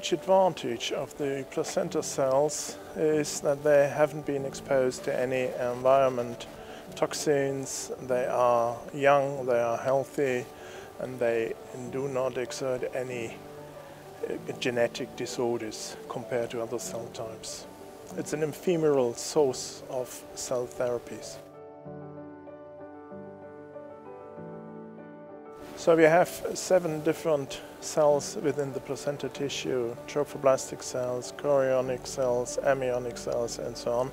huge advantage of the placenta cells is that they haven't been exposed to any environment toxins. They are young, they are healthy, and they do not exert any genetic disorders compared to other cell types. It's an ephemeral source of cell therapies. So we have 7 different cells within the placenta tissue: trophoblastic cells, chorionic cells, amniotic cells, and so on.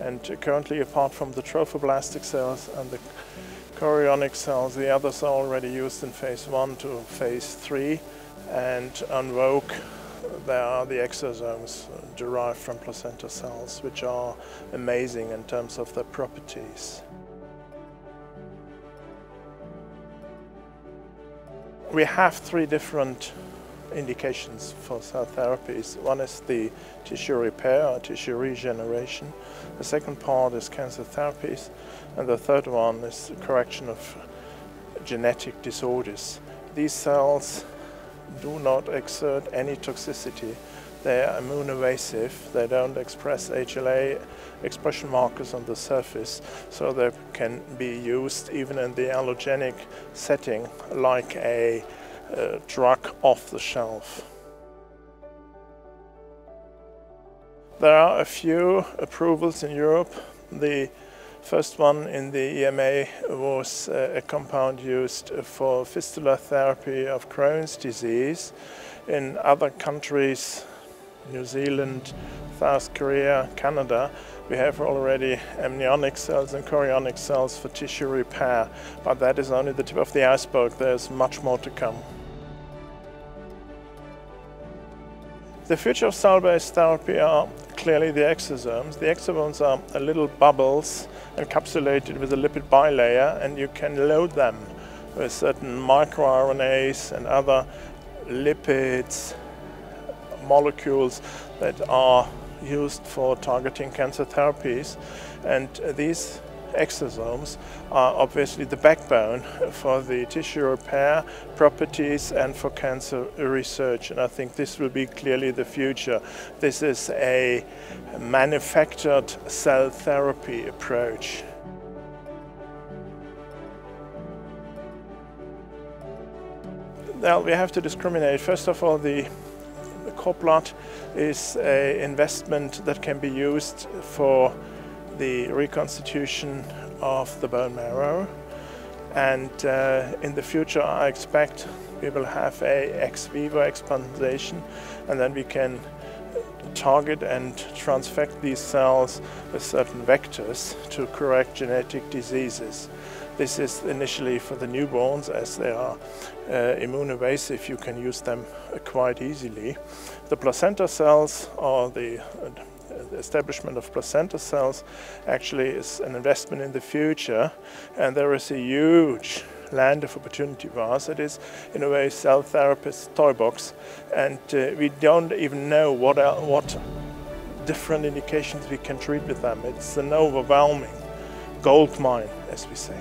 And currently, apart from the trophoblastic cells and the chorionic cells, the others are already used in phase 1 to phase 3. And en vogue, there are the exosomes derived from placenta cells, which are amazing in terms of their properties. We have 3 different indications for cell therapies. One is the tissue repair or tissue regeneration. The second part is cancer therapies. And the third one is the correction of genetic disorders. These cells do not exert any toxicity. They are immune evasive. They don't express HLA expression markers on the surface, so they can be used even in the allogenic setting like a drug off the shelf. There are a few approvals in Europe. The first one in the EMA was a compound used for fistula therapy of Crohn's disease. In other countries, New Zealand, South Korea, Canada, we have already amniotic cells and chorionic cells for tissue repair, but that is only the tip of the iceberg. There's much more to come. The future of cell-based therapy are clearly the exosomes. The exosomes are little bubbles encapsulated with a lipid bilayer, and you can load them with certain microRNAs and other lipids, molecules that are used for targeting cancer therapies. And these exosomes are obviously the backbone for the tissue repair properties and for cancer research. And I think this will be clearly the future. This is a manufactured cell therapy approach. Well, we have to discriminate. First of all, the cord blood is an investment that can be used for the reconstitution of the bone marrow, and in the future I expect we will have a ex vivo explantation, and then we can target and transfect these cells with certain vectors to correct genetic diseases. This is initially for the newborns, as they are immune evasive. You can use them quite easily. The placenta cells, or the establishment of placenta cells, actually is an investment in the future, and there is a huge land of opportunity for us. It is, in a way, cell therapist toy box, and we don't even know what different indications we can treat with them. It's an overwhelming gold mine, as we say.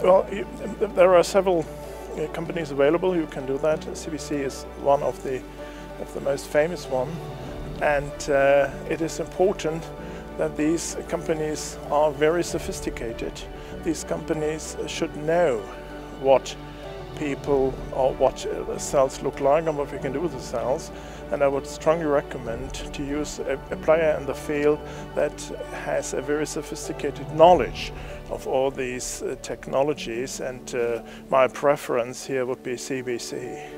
Well, there are several companies available who can do that. CBC is one of the most famous one, and it is important that these companies are very sophisticated. These companies should know what people or what the cells look like and what we can do with the cells, and I would strongly recommend to use a player in the field that has a very sophisticated knowledge of all these technologies, and my preference here would be CBC.